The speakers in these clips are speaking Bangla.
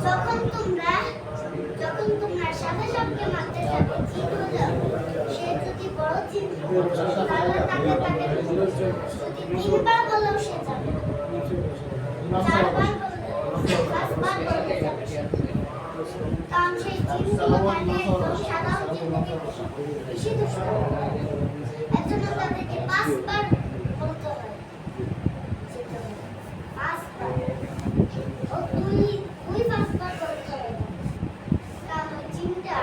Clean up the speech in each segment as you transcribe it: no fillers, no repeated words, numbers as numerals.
যখন তোমরা সাথে সবকে মারতে যাবে জিত হয়ে যাবে। সে যদি বড় জিত তাহলে তাকে যদি তিনবার বললেও সে যাবে, চারবার বললে, পাঁচবার বললে যাবে সে। কারণ সেই জিনগুলো থাকে একদম সাধারণ জিন থেকে বেশি দুষ্ট। এর জন্য তাদেরকে পাঁচবার বলতে হয়, পাঁচবার ও দুই পাঁচবার বলতে হয়। কারণ ওই জিনটা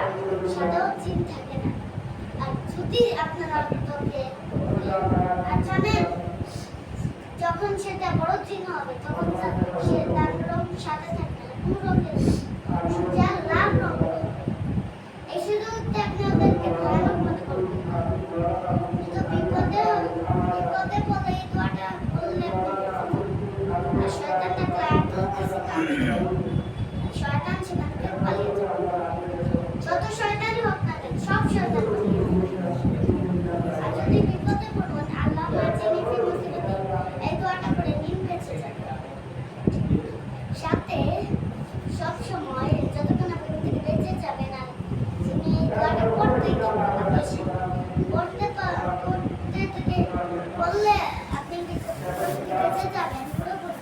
সাধারণ জিন থাকে না। আর যদি আপনারা তোকে আর জানেন যখন সেটা বড় জিন হবে তখন সে তার রং সাদা থাকবে না, কোন রঙের যা লাল রঙ। এই সুযোগটা আপনাদেরকে ভয়ানক মনে করবেন। কিন্তু বিপদে পড়লে এই দোয়াটা বললে আর শয়তান থাকলে আয়াতের কাছে কাঁদবে, শয়তান সেখান থেকে পালিয়ে যাবে। যত শয়তানই হোক না কেন সব শয়তান পালিয়ে যাবে। আর যদি বিপদে পড়বেন আল্লাহ মাজিনি ফি মুসিবতি এই দোয়াটা করে নিন বেঁচে যাবে। সাথে সব সময় যতক্ষণ আপনি থেকে বেঁচে যাবেন আর তিনি এই দোয়াটা পড়তেই থাকবেন। পড়তে থেকে বললে আপনি বেঁচে যাবেন পুরোপুরি।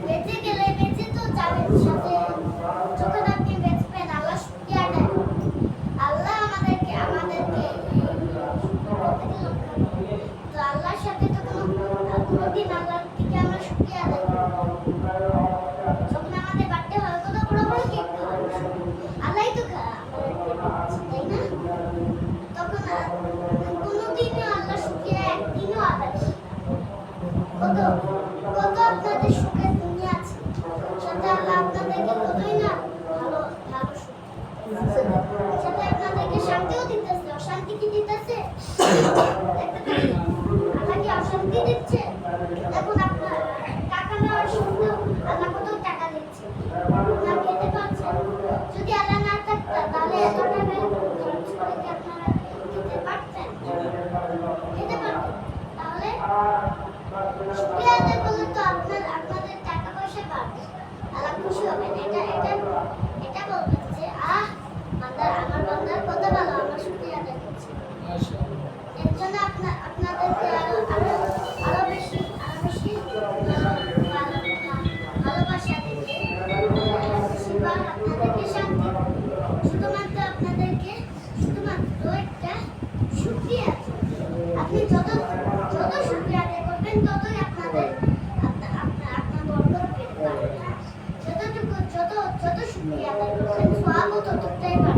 বেঁচে গেলে বেঁচে তো যাবেন, সাথে যখন আপনি বেঁচবেন আল্লাহ শুকরিয়া আদায় করবেন। আল্লাহ আমাদেরকে তো আল্লাহর সাথে তো কোনোদিন আল্লাহর থেকে আমরা শুকরিয়া আদায় করব। যখন আমাদের বাড়তে হয় কত বড় বড় কেক খাওয়া, আল্লাহই তো তাই না? তখন কোনোদিনও আল্লাহ শুকরিয়া একদিনও আদায় কত কত আপনাদের সুখের দুনিয়া আছে, সাথে আল্লাহ আপনাদেরকে কতই না ভালো ভালো সুখ, সাথে আপনাদেরকে শান্তিও দিতেছে। অশান্তি কি দিতেছে? আল্লাহ কি অশান্তি দিচ্ছে? দেখুন আপনার টাকা নেওয়ার সময় আল্লাহ কত টাকা দিচ্ছে, আপনারা খেতে পাচ্ছেন। যদি আল্লাহ না থাকতো তাহলে এত টাকা খরচ করে কি আপনারা খেতে পারতেন? খেতে পারতেন? তাহলে শুকরিয়া আদায় করলে তো আপনাদের টাকা পয়সা বাড়বে, আল্লাহ খুশি হবেন। এটা বলবেন যে আমার বান্দার কত ভালো, আমার শুকরিয়া আদায় করছে। এর জন্য আপনাদেরকে আরো বেশি ভালোবাসা দিতে বেশিবার আপনাদেরকে শান্তি, শুধুমাত্র একটা শুকরিয়া। আপনি যত শুকরিয়া আদায় করবেন ততই আপনার বরকত বেড়ে যাবে। যত শুকরিয়া আদায় করবেন সওয়াবও ততটাই বাড়বে।